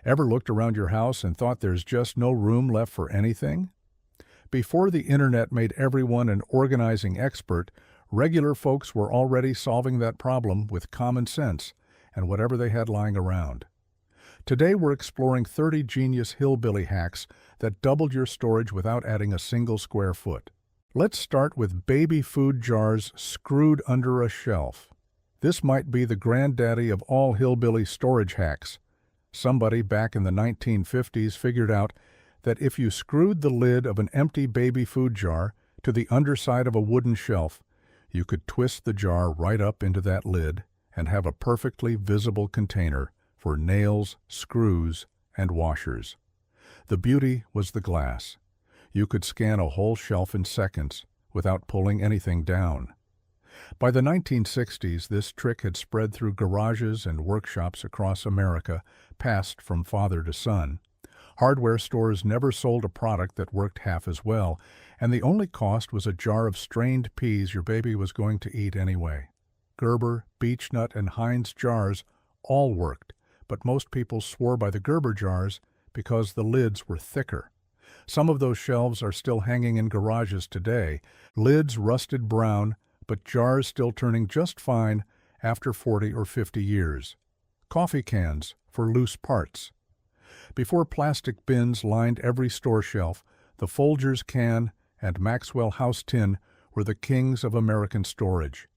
Ever looked around your house and thought there's just no room left for anything? Before the internet made everyone an organizing expert, regular folks were already solving that problem with common sense and whatever they had lying around. Today we're exploring 30 genius hillbilly hacks that doubled your storage without adding a single square foot. Let's start with baby food jars screwed under a shelf. This might be the granddaddy of all hillbilly storage hacks. Somebody back in the 1950s figured out that if you screwed the lid of an empty baby food jar to the underside of a wooden shelf, you could twist the jar right up into that lid and have a perfectly visible container for nails, screws, and washers. The beauty was the glass. You could scan a whole shelf in seconds without pulling anything down. By the 1960s, this trick had spread through garages and workshops across America, passed from father to son. Hardware stores never sold a product that worked half as well, and the only cost was a jar of strained peas your baby was going to eat anyway. Gerber, Beechnut, and Heinz jars all worked, but most people swore by the Gerber jars because the lids were thicker. Some of those shelves are still hanging in garages today, lids rusted brown, but jars still turning just fine after 40 or 50 years. Coffee cans for loose parts. Before plastic bins lined every store shelf, the Folgers can and Maxwell House tin were the kings of American storage.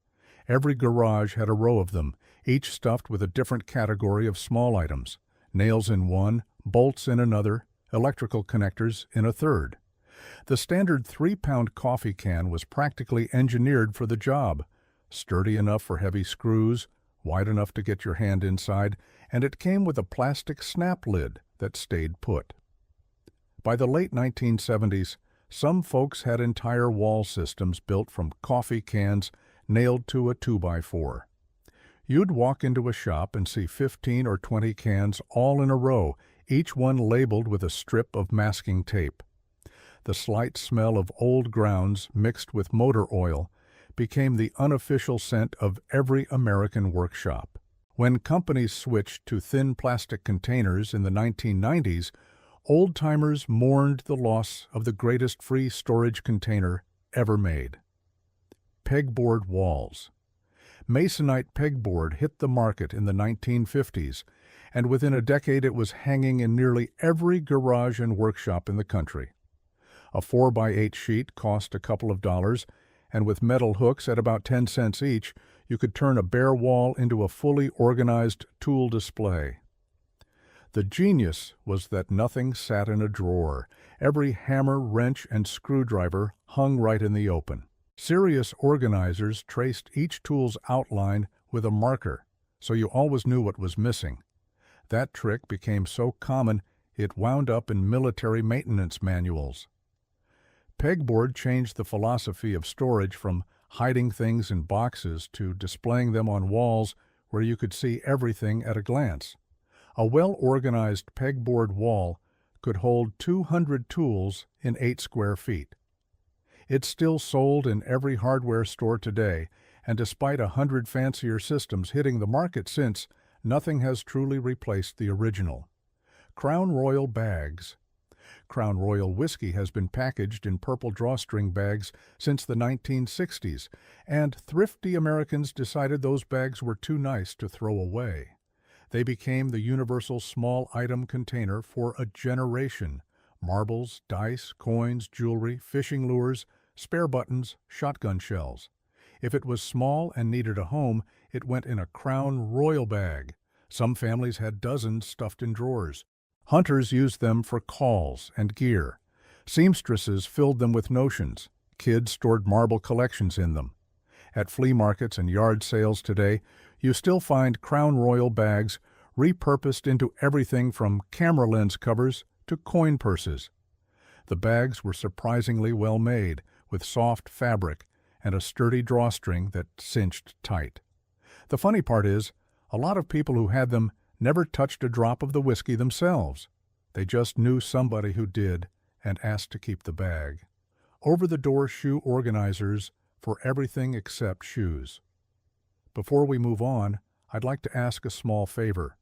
Every garage had a row of them, each stuffed with a different category of small items. Nails in one, bolts in another, electrical connectors in a third. The standard 3-pound coffee can was practically engineered for the job, sturdy enough for heavy screws, wide enough to get your hand inside, and it came with a plastic snap lid that stayed put. By the late 1970s, some folks had entire wall systems built from coffee cans nailed to a 2x4. You'd walk into a shop and see 15 or 20 cans all in a row, each one labeled with a strip of masking tape. The slight smell of old grounds mixed with motor oil became the unofficial scent of every American workshop. When companies switched to thin plastic containers in the 1990s, old-timers mourned the loss of the greatest free storage container ever made. Pegboard walls. Masonite pegboard hit the market in the 1950s, and within a decade it was hanging in nearly every garage and workshop in the country. A 4x8 sheet cost a couple of dollars, and with metal hooks at about 10 cents each, you could turn a bare wall into a fully organized tool display. The genius was that nothing sat in a drawer. Every hammer, wrench, and screwdriver hung right in the open. Serious organizers traced each tool's outline with a marker, so you always knew what was missing. That trick became so common it wound up in military maintenance manuals. Pegboard changed the philosophy of storage from hiding things in boxes to displaying them on walls where you could see everything at a glance. A well-organized pegboard wall could hold 200 tools in 8 square feet. It's still sold in every hardware store today, and despite 100 fancier systems hitting the market since, nothing has truly replaced the original. Crown Royal bags. Crown Royal whiskey has been packaged in purple drawstring bags since the 1960s, and thrifty Americans decided those bags were too nice to throw away. They became the universal small item container for a generation. Marbles, dice, coins, jewelry, fishing lures, spare buttons, shotgun shells. If it was small and needed a home, it went in a Crown Royal bag. Some families had dozens stuffed in drawers. Hunters used them for calls and gear. Seamstresses filled them with notions. Kids stored marble collections in them. At flea markets and yard sales today, you still find Crown Royal bags repurposed into everything from camera lens covers to coin purses. The bags were surprisingly well made, with soft fabric and a sturdy drawstring that cinched tight. The funny part is, a lot of people who had them never touched a drop of the whiskey themselves. They just knew somebody who did and asked to keep the bag. Over-the-door shoe organizers for everything except shoes. Before we move on, I'd like to ask a small favor.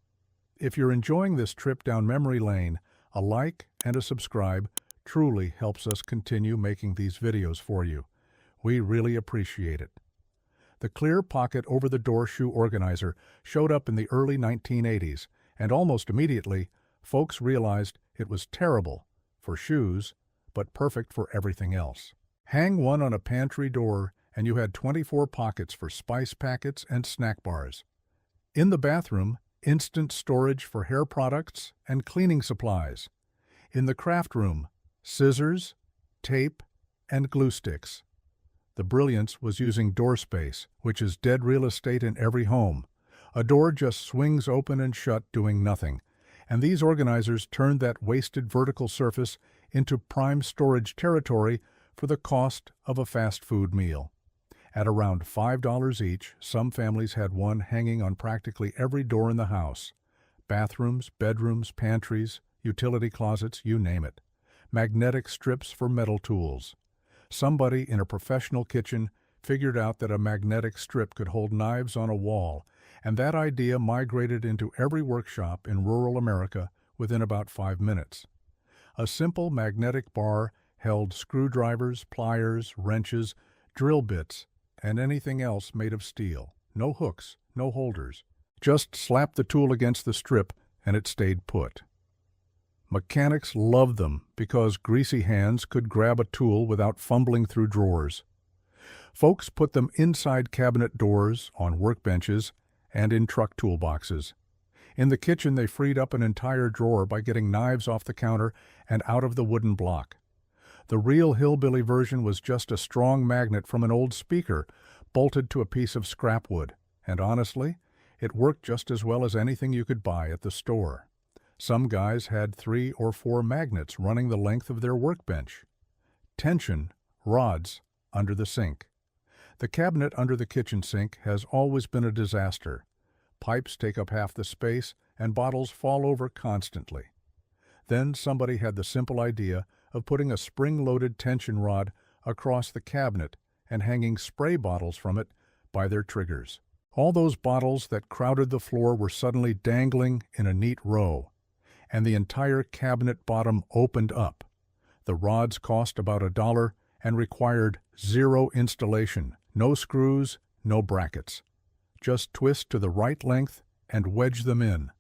If you're enjoying this trip down memory lane, a like and a subscribe truly helps us continue making these videos for you. We really appreciate it. The clear pocket over-the-door shoe organizer showed up in the early 1980s, and almost immediately, folks realized it was terrible for shoes, but perfect for everything else. Hang one on a pantry door, and you had 24 pockets for spice packets and snack bars. In the bathroom, instant storage for hair products and cleaning supplies. In the craft room, scissors, tape, and glue sticks. The brilliance was using door space, which is dead real estate in every home. A door just swings open and shut doing nothing, and these organizers turned that wasted vertical surface into prime storage territory for the cost of a fast food meal. At around $5 each, some families had one hanging on practically every door in the house. Bathrooms, bedrooms, pantries, utility closets, you name it. Magnetic strips for metal tools. Somebody in a professional kitchen figured out that a magnetic strip could hold knives on a wall, and that idea migrated into every workshop in rural America within about 5 minutes. A simple magnetic bar held screwdrivers, pliers, wrenches, drill bits, and anything else made of steel. No hooks, no holders. Just slap the tool against the strip and it stayed put. Mechanics loved them because greasy hands could grab a tool without fumbling through drawers. Folks put them inside cabinet doors, on workbenches, and in truck toolboxes. In the kitchen, they freed up an entire drawer by getting knives off the counter and out of the wooden block. The real Hillbilly version was just a strong magnet from an old speaker bolted to a piece of scrap wood, and honestly, it worked just as well as anything you could buy at the store. Some guys had 3 or 4 magnets running the length of their workbench. Tension rods under the sink. The cabinet under the kitchen sink has always been a disaster. Pipes take up half the space, and bottles fall over constantly. Then somebody had the simple idea of putting a spring-loaded tension rod across the cabinet and hanging spray bottles from it by their triggers. All those bottles that crowded the floor were suddenly dangling in a neat row, and the entire cabinet bottom opened up. The rods cost about $1 and required 0 installation, no screws, no brackets. Just twist to the right length and wedge them in.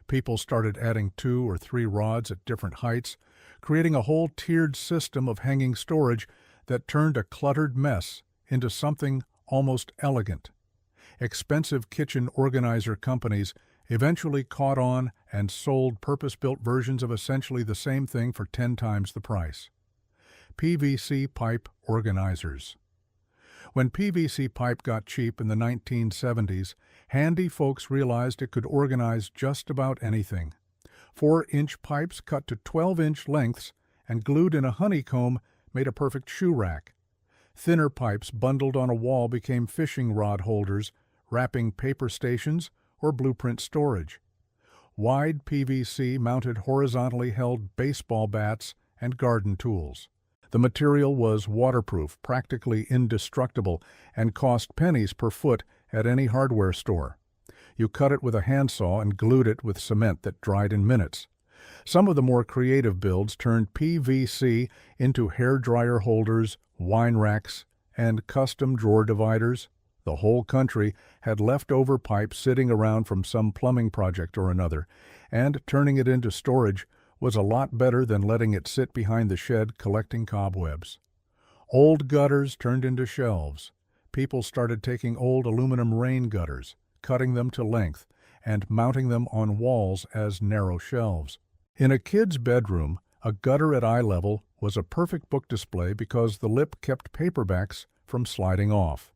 People started adding 2 or 3 rods at different heights, creating a whole tiered system of hanging storage that turned a cluttered mess into something almost elegant. Expensive kitchen organizer companies eventually caught on and sold purpose-built versions of essentially the same thing for 10 times the price. PVC pipe organizers. When PVC pipe got cheap in the 1970s, handy folks realized it could organize just about anything. 4-inch pipes cut to 12-inch lengths and glued in a honeycomb made a perfect shoe rack. Thinner pipes bundled on a wall became fishing rod holders, wrapping paper stations or blueprint storage. Wide PVC mounted horizontally held baseball bats and garden tools. The material was waterproof, practically indestructible, and cost pennies per foot at any hardware store. You cut it with a handsaw and glued it with cement that dried in minutes. Some of the more creative builds turned PVC into hair dryer holders, wine racks, and custom drawer dividers. The whole country had leftover pipe sitting around from some plumbing project or another, and turning it into storage was a lot better than letting it sit behind the shed collecting cobwebs. Old gutters turned into shelves. People started taking old aluminum rain gutters, cutting them to length, and mounting them on walls as narrow shelves. In a kid's bedroom, a gutter at eye level was a perfect book display because the lip kept paperbacks from sliding off.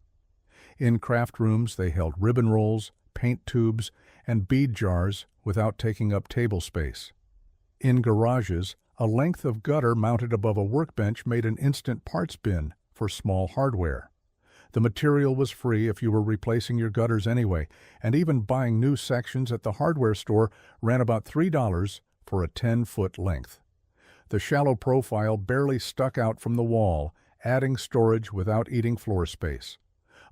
In craft rooms, they held ribbon rolls, paint tubes, and bead jars without taking up table space. In garages, a length of gutter mounted above a workbench made an instant parts bin for small hardware. The material was free if you were replacing your gutters anyway, and even buying new sections at the hardware store ran about $3 for a 10-foot length. The shallow profile barely stuck out from the wall, adding storage without eating floor space.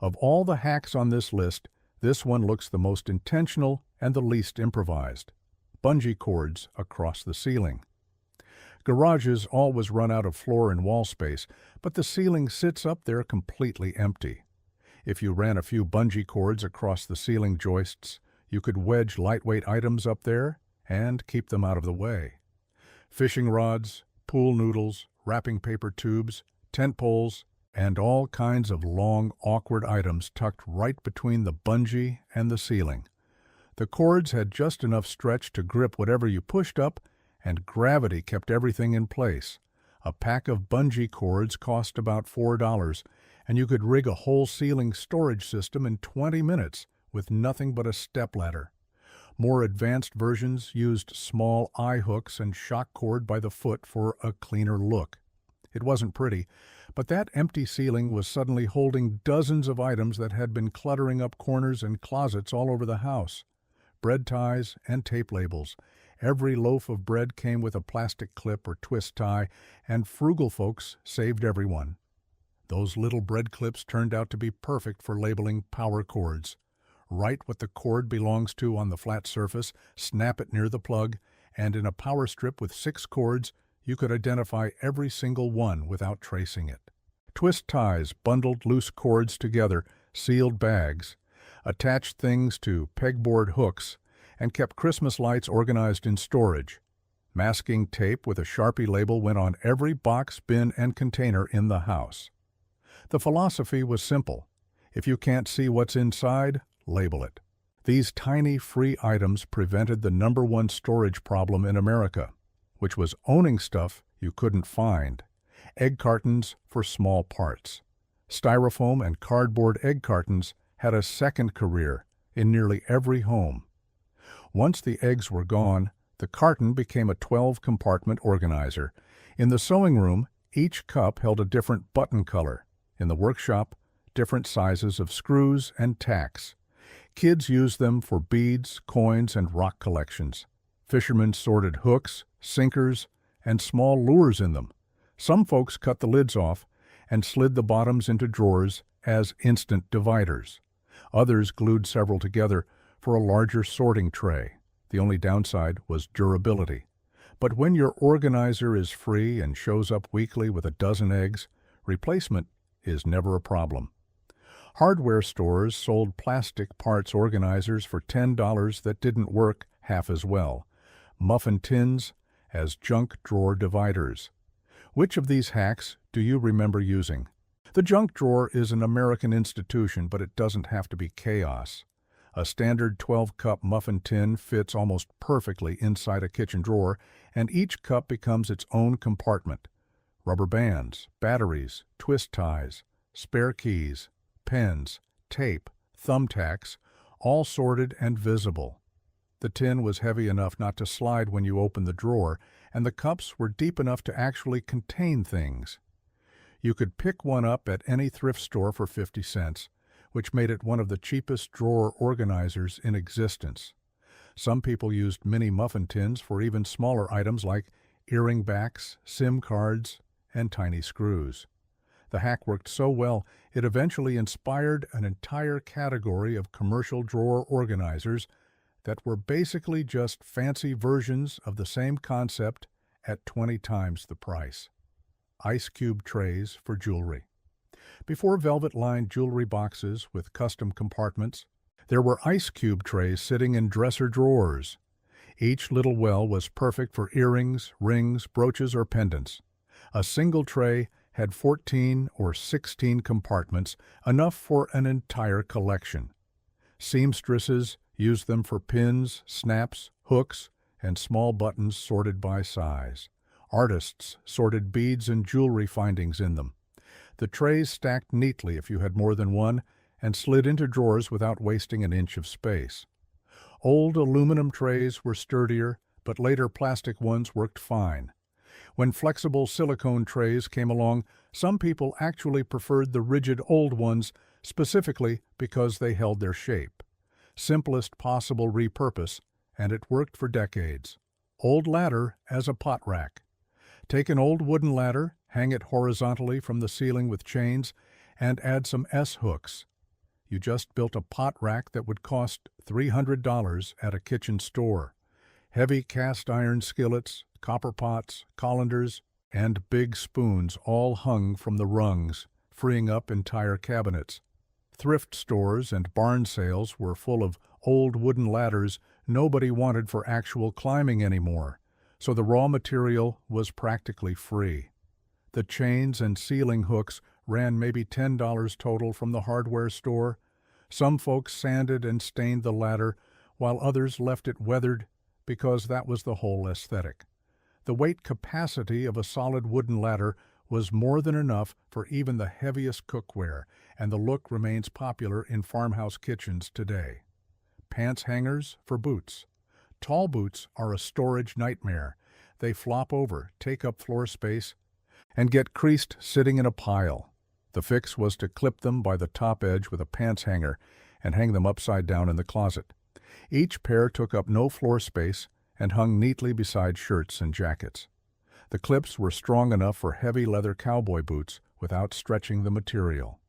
Of all the hacks on this list, this one looks the most intentional and the least improvised. bungee cords across the ceiling. Garages always run out of floor and wall space, but the ceiling sits up there completely empty. If you ran a few bungee cords across the ceiling joists, you could wedge lightweight items up there and keep them out of the way. Fishing rods, pool noodles, wrapping paper tubes, tent poles, and all kinds of long, awkward items tucked right between the bungee and the ceiling. The cords had just enough stretch to grip whatever you pushed up, and gravity kept everything in place. A pack of bungee cords cost about $4, and you could rig a whole ceiling storage system in 20 minutes with nothing but a stepladder. More advanced versions used small eye hooks and shock cord by the foot for a cleaner look. It wasn't pretty, but that empty ceiling was suddenly holding dozens of items that had been cluttering up corners and closets all over the house. Bread ties and tape labels. Every loaf of bread came with a plastic clip or twist tie, and frugal folks saved everyone. Those little bread clips turned out to be perfect for labeling power cords. Write what the cord belongs to on the flat surface, snap it near the plug, and in a power strip with 6 cords, you could identify every single one without tracing it. Twist ties bundled loose cords together, sealed bags, attached things to pegboard hooks, and kept Christmas lights organized in storage. Masking tape with a Sharpie label went on every box, bin, and container in the house. The philosophy was simple. If you can't see what's inside, label it. These tiny free items prevented the #1 storage problem in America, which was owning stuff you couldn't find. Egg cartons for small parts. Styrofoam and cardboard egg cartons had a second career in nearly every home. Once the eggs were gone, the carton became a 12-compartment organizer. In the sewing room, each cup held a different button color. In the workshop, different sizes of screws and tacks. Kids used them for beads, coins, and rock collections. Fishermen sorted hooks, sinkers, and small lures in them. Some folks cut the lids off and slid the bottoms into drawers as instant dividers. Others glued several together for a larger sorting tray. The only downside was durability. But when your organizer is free and shows up weekly with a dozen eggs, replacement is never a problem. Hardware stores sold plastic parts organizers for $10 that didn't work half as well. Muffin tins as junk drawer dividers. Which of these hacks do you remember using? The junk drawer is an American institution, but it doesn't have to be chaos. A standard 12-cup muffin tin fits almost perfectly inside a kitchen drawer, and each cup becomes its own compartment. Rubber bands, batteries, twist ties, spare keys, pens, tape, thumbtacks, all sorted and visible. The tin was heavy enough not to slide when you opened the drawer, and the cups were deep enough to actually contain things. You could pick one up at any thrift store for 50 cents, which made it one of the cheapest drawer organizers in existence. Some people used mini muffin tins for even smaller items like earring backs, SIM cards, and tiny screws. The hack worked so well, it eventually inspired an entire category of commercial drawer organizers that were basically just fancy versions of the same concept at 20 times the price. Ice cube trays for jewelry. Before velvet-lined jewelry boxes with custom compartments, there were ice cube trays sitting in dresser drawers. Each little well was perfect for earrings, rings, brooches, or pendants. A single tray had 14 or 16 compartments, enough for an entire collection. Seamstresses used them for pins, snaps, hooks, and small buttons sorted by size. Artists sorted beads and jewelry findings in them. The trays stacked neatly if you had more than one, and slid into drawers without wasting an inch of space. Old aluminum trays were sturdier, but later plastic ones worked fine. When flexible silicone trays came along, some people actually preferred the rigid old ones, specifically because they held their shape. Simplest possible repurpose, and it worked for decades. Old ladder as a pot rack. Take an old wooden ladder, hang it horizontally from the ceiling with chains, and add some S-hooks. You just built a pot rack that would cost $300 at a kitchen store. Heavy cast iron skillets, copper pots, colanders, and big spoons all hung from the rungs, freeing up entire cabinets. Thrift stores and barn sales were full of old wooden ladders nobody wanted for actual climbing anymore, so the raw material was practically free. The chains and ceiling hooks ran maybe $10 total from the hardware store. Some folks sanded and stained the ladder, while others left it weathered because that was the whole aesthetic. The weight capacity of a solid wooden ladder was more than enough for even the heaviest cookware, and the look remains popular in farmhouse kitchens today. Pants hangers for boots. Tall boots are a storage nightmare. They flop over, take up floor space, and get creased sitting in a pile. The fix was to clip them by the top edge with a pants hanger and hang them upside down in the closet. Each pair took up no floor space and hung neatly beside shirts and jackets. The clips were strong enough for heavy leather cowboy boots without stretching the material.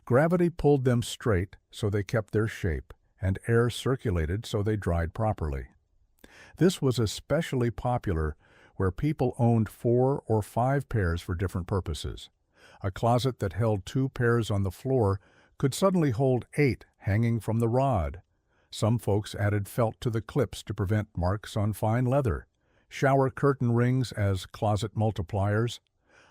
Gravity pulled them straight so they kept their shape, and air circulated so they dried properly. This was especially popular where people owned 4 or 5 pairs for different purposes. A closet that held 2 pairs on the floor could suddenly hold 8 hanging from the rod. Some folks added felt to the clips to prevent marks on fine leather. Shower curtain rings as closet multipliers.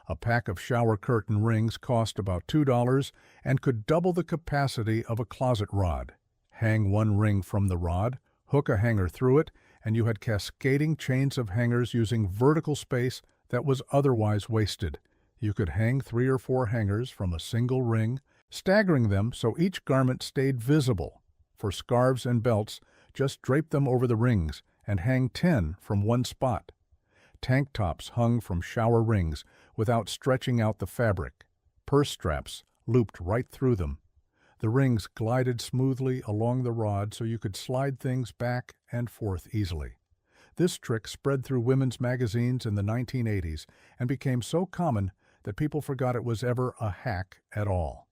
A pack of shower curtain rings cost about $2 and could double the capacity of a closet rod. Hang one ring from the rod, hook a hanger through it, and you had cascading chains of hangers using vertical space that was otherwise wasted. You could hang 3 or 4 hangers from a single ring, staggering them so each garment stayed visible. For scarves and belts, just drape them over the rings and hang 10 from one spot. Tank tops hung from shower rings without stretching out the fabric. Purse straps looped right through them. The rings glided smoothly along the rod so you could slide things back and forth easily. This trick spread through women's magazines in the 1980s and became so common that people forgot it was ever a hack at all.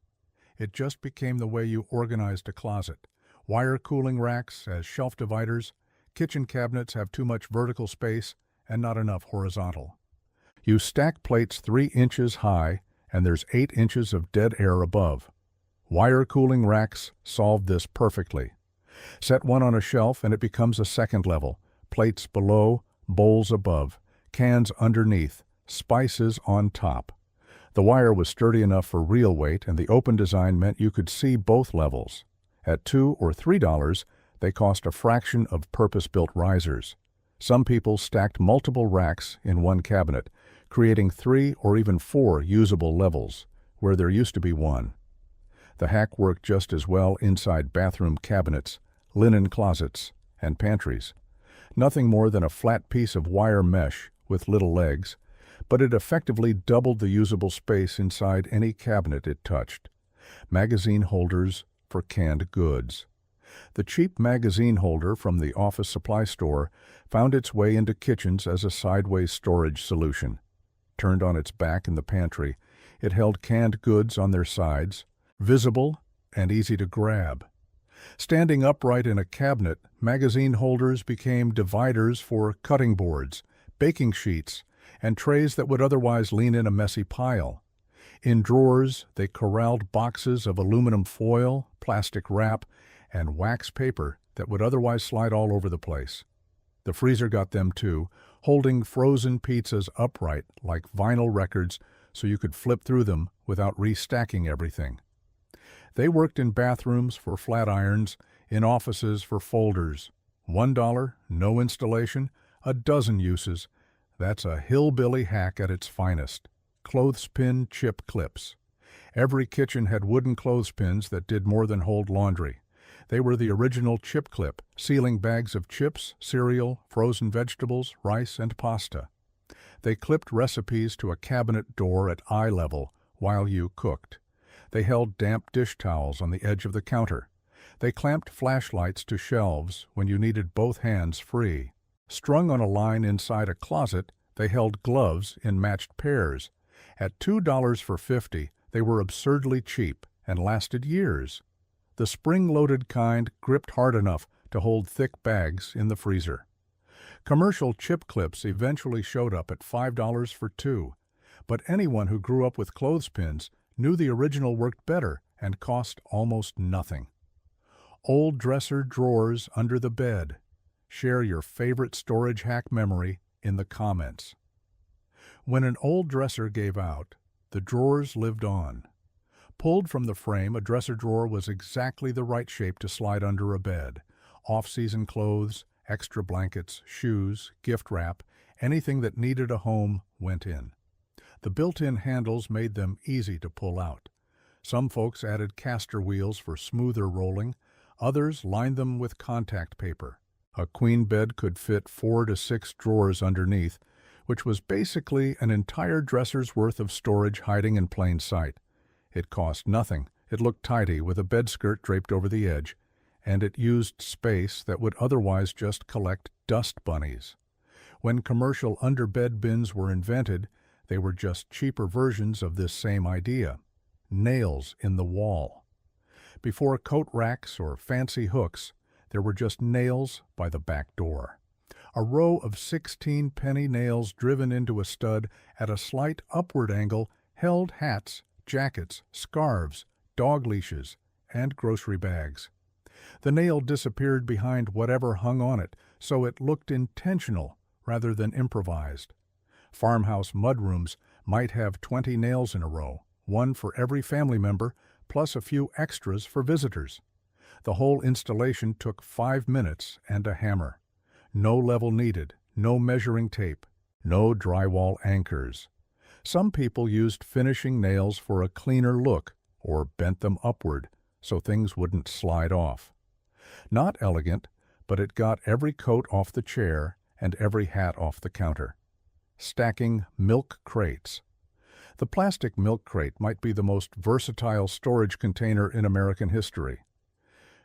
It just became the way you organized a closet. Wire cooling racks as shelf dividers. Kitchen cabinets have too much vertical space and not enough horizontal. You stack plates 3 inches high and there's 8 inches of dead air above. Wire cooling racks solved this perfectly. Set one on a shelf and it becomes a second level. Plates below, bowls above, cans underneath, spices on top. The wire was sturdy enough for real weight, and the open design meant you could see both levels. At $2 or $3, they cost a fraction of purpose-built risers. Some people stacked multiple racks in one cabinet, creating 3 or even 4 usable levels, where there used to be 1. The hack worked just as well inside bathroom cabinets, linen closets, and pantries. Nothing more than a flat piece of wire mesh with little legs, but it effectively doubled the usable space inside any cabinet it touched. Magazine holders for canned goods. The cheap magazine holder from the office supply store found its way into kitchens as a sideways storage solution. Turned on its back in the pantry, it held canned goods on their sides, visible and easy to grab. Standing upright in a cabinet, magazine holders became dividers for cutting boards, baking sheets, and trays that would otherwise lean in a messy pile. In drawers, they corralled boxes of aluminum foil, plastic wrap, and wax paper that would otherwise slide all over the place. The freezer got them too, holding frozen pizzas upright like vinyl records so you could flip through them without restacking everything. They worked in bathrooms for flat irons, in offices for folders. $1, no installation, a dozen uses. That's a hillbilly hack at its finest. Clothespin chip clips. Every kitchen had wooden clothespins that did more than hold laundry. They were the original chip clip, sealing bags of chips, cereal, frozen vegetables, rice, and pasta. They clipped recipes to a cabinet door at eye level while you cooked. They held damp dish towels on the edge of the counter. They clamped flashlights to shelves when you needed both hands free. Strung on a line inside a closet, they held gloves in matched pairs. At $2 for 50, they were absurdly cheap and lasted years. The spring-loaded kind gripped hard enough to hold thick bags in the freezer. Commercial chip clips eventually showed up at $5 for two, but anyone who grew up with clothespins knew the original worked better and cost almost nothing. Old dresser drawers under the bed. Share your favorite storage hack memory in the comments. When an old dresser gave out, the drawers lived on. Pulled from the frame, a dresser drawer was exactly the right shape to slide under a bed. Off-season clothes, extra blankets, shoes, gift wrap, anything that needed a home went in. The built-in handles made them easy to pull out. Some folks added caster wheels for smoother rolling. Others lined them with contact paper. A queen bed could fit 4 to 6 drawers underneath, which was basically an entire dresser's worth of storage hiding in plain sight. It cost nothing. It looked tidy with a bed skirt draped over the edge, and it used space that would otherwise just collect dust bunnies. When commercial underbed bins were invented, they were just cheaper versions of this same idea. Nails in the wall. Before coat racks or fancy hooks, there were just nails by the back door. A row of 16 penny nails driven into a stud at a slight upward angle held hats, jackets, scarves, dog leashes, and grocery bags. The nail disappeared behind whatever hung on it, so it looked intentional rather than improvised. Farmhouse mudrooms might have 20 nails in a row, one for every family member, plus a few extras for visitors. The whole installation took 5 minutes and a hammer. No level needed, no measuring tape, no drywall anchors. Some people used finishing nails for a cleaner look or bent them upward so things wouldn't slide off. Not elegant, but it got every coat off the chair and every hat off the counter. Stacking milk crates. The plastic milk crate might be the most versatile storage container in American history.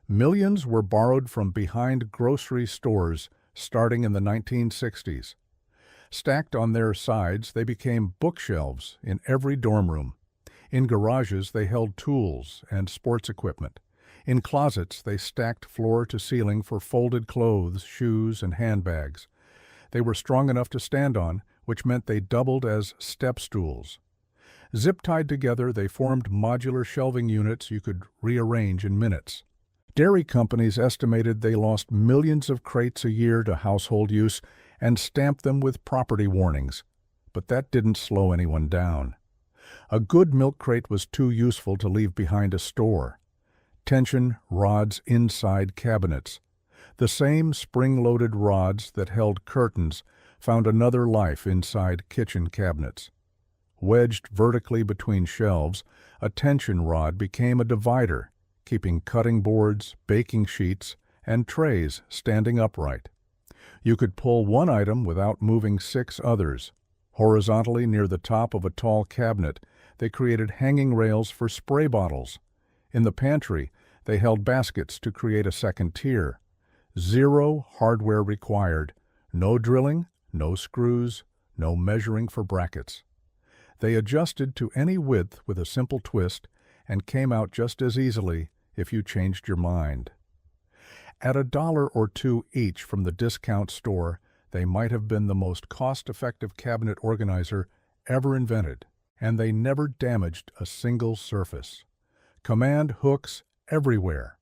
Millions were borrowed from behind grocery stores starting in the 1960s. Stacked on their sides, they became bookshelves in every dorm room. In garages, they held tools and sports equipment. In closets, they stacked floor to ceiling for folded clothes, shoes, and handbags. They were strong enough to stand on, which meant they doubled as step stools. Zip-tied together, they formed modular shelving units you could rearrange in minutes. Dairy companies estimated they lost millions of crates a year to household use and stamped them with property warnings. But that didn't slow anyone down. A good milk crate was too useful to leave behind a store. Tension rods inside cabinets. The same spring-loaded rods that held curtains found another life inside kitchen cabinets. Wedged vertically between shelves, a tension rod became a divider, keeping cutting boards, baking sheets, and trays standing upright. You could pull one item without moving 6 others. Horizontally near the top of a tall cabinet, they created hanging rails for spray bottles. In the pantry, they held baskets to create a second tier. 0 hardware required. No drilling, no screws, no measuring for brackets. They adjusted to any width with a simple twist and came out just as easily if you changed your mind. At $1 or $2 each from the discount store, they might have been the most cost-effective cabinet organizer ever invented, and they never damaged a single surface. Command hooks everywhere.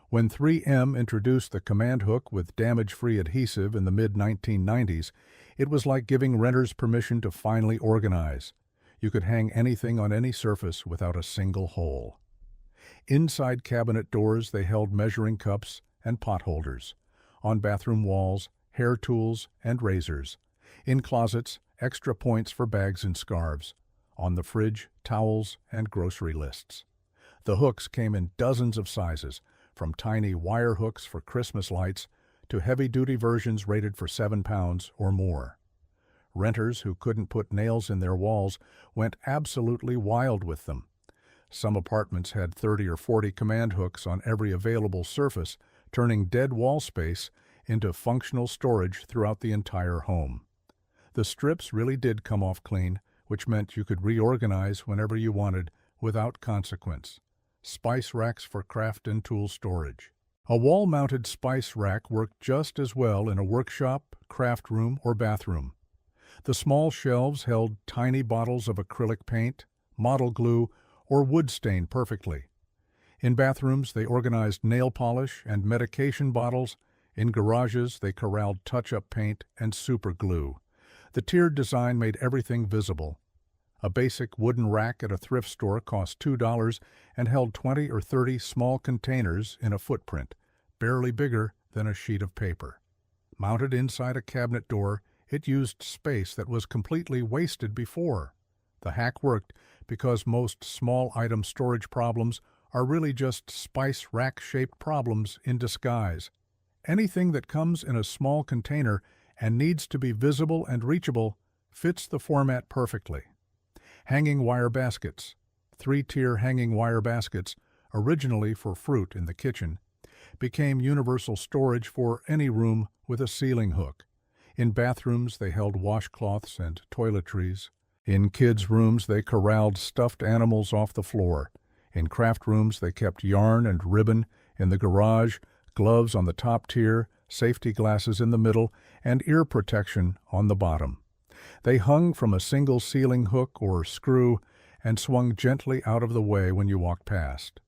When 3M introduced the command hook with damage-free adhesive in the mid-1990s, it was like giving renters permission to finally organize. You could hang anything on any surface without a single hole. Inside cabinet doors, they held measuring cups and pot holders. On bathroom walls, hair tools and razors. In closets, extra points for bags and scarves. On the fridge, towels and grocery lists. The hooks came in dozens of sizes, from tiny wire hooks for Christmas lights to heavy-duty versions rated for 7 pounds or more. Renters who couldn't put nails in their walls went absolutely wild with them. Some apartments had 30 or 40 command hooks on every available surface, turning dead wall space into functional storage throughout the entire home. The strips really did come off clean, which meant you could reorganize whenever you wanted without consequence. Spice racks for craft and tool storage. A wall-mounted spice rack worked just as well in a workshop, craft room, or bathroom. The small shelves held tiny bottles of acrylic paint, model glue, or wood stain perfectly. In bathrooms, they organized nail polish and medication bottles. In garages, they corralled touch-up paint and super glue. The tiered design made everything visible. A basic wooden rack at a thrift store cost $2 and held 20 or 30 small containers in a footprint, barely bigger than a sheet of paper. Mounted inside a cabinet door, it used space that was completely wasted before. The hack worked because most small item storage problems are really just spice rack-shaped problems in disguise. Anything that comes in a small container and needs to be visible and reachable fits the format perfectly. Hanging wire baskets. 3-tier hanging wire baskets, originally for fruit in the kitchen, became universal storage for any room with a ceiling hook. In bathrooms, they held washcloths and toiletries. In kids' rooms, they corralled stuffed animals off the floor. In craft rooms, they kept yarn and ribbon. In the garage, gloves on the top tier, safety glasses in the middle, and ear protection on the bottom. They hung from a single ceiling hook or screw and swung gently out of the way when you walked past.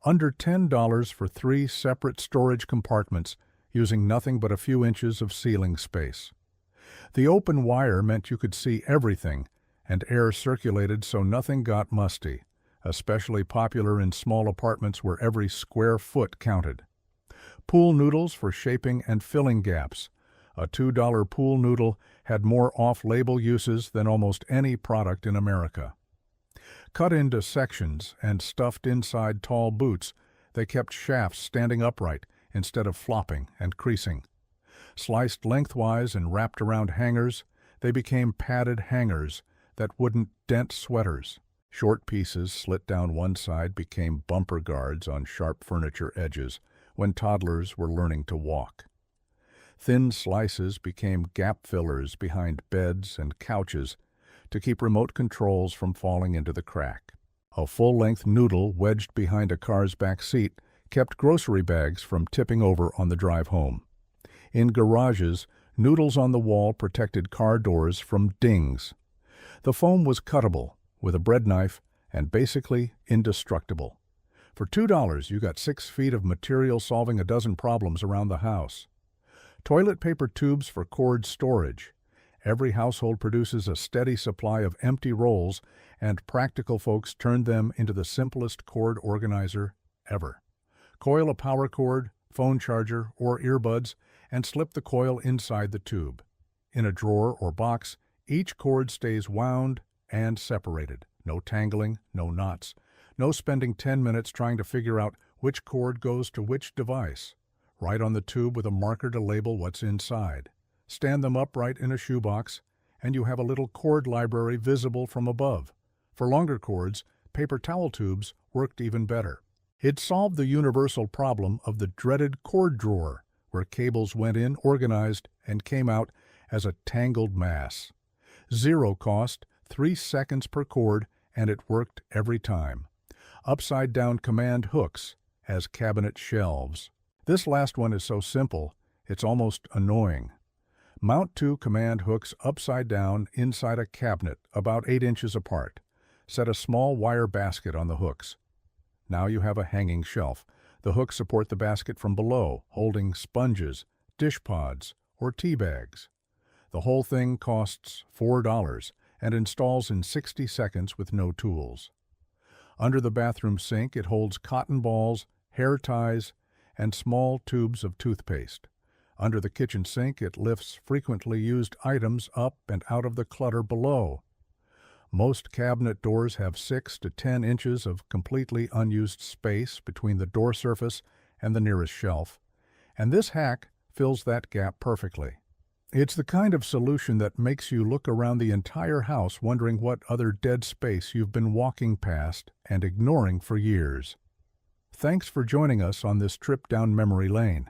Under $10 for 3 separate storage compartments, using nothing but a few inches of ceiling space. The open wire meant you could see everything, and air circulated so nothing got musty, especially popular in small apartments where every square foot counted. Pool noodles for shaping and filling gaps. A $2 pool noodle had more off-label uses than almost any product in America. Cut into sections and stuffed inside tall boots, they kept shafts standing upright instead of flopping and creasing. Sliced lengthwise and wrapped around hangers, they became padded hangers that wouldn't dent sweaters. Short pieces slit down one side became bumper guards on sharp furniture edges when toddlers were learning to walk. Thin slices became gap fillers behind beds and couches to keep remote controls from falling into the crack. A full-length noodle wedged behind a car's back seat kept grocery bags from tipping over on the drive home. In garages, noodles on the wall protected car doors from dings. The foam was cuttable with a bread knife and basically indestructible. For $2, you got 6 feet of material solving a dozen problems around the house. Toilet paper tubes for cord storage. Every household produces a steady supply of empty rolls, and practical folks turned them into the simplest cord organizer ever. Coil a power cord, phone charger, or earbuds, and slip the coil inside the tube. In a drawer or box, each cord stays wound and separated. No tangling, no knots. No spending 10 minutes trying to figure out which cord goes to which device. Write on the tube with a marker to label what's inside. Stand them upright in a shoebox, and you have a little cord library visible from above. For longer cords, paper towel tubes worked even better. It solved the universal problem of the dreaded cord drawer, where cables went in organized and came out as a tangled mass. Zero cost, 3 seconds per cord, and it worked every time. Upside-down command hooks as cabinet shelves. This last one is so simple, it's almost annoying. Mount 2 command hooks upside down inside a cabinet about 8 inches apart. Set a small wire basket on the hooks. Now you have a hanging shelf. The hooks support the basket from below, holding sponges, dish pods, or tea bags. The whole thing costs $4 and installs in 60 seconds with no tools. Under the bathroom sink, it holds cotton balls, hair ties, and small tubes of toothpaste. Under the kitchen sink, it lifts frequently used items up and out of the clutter below. Most cabinet doors have 6 to 10 inches of completely unused space between the door surface and the nearest shelf, and this hack fills that gap perfectly. It's the kind of solution that makes you look around the entire house wondering what other dead space you've been walking past and ignoring for years. Thanks for joining us on this trip down memory lane.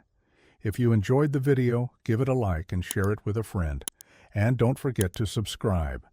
If you enjoyed the video, give it a like and share it with a friend. And don't forget to subscribe.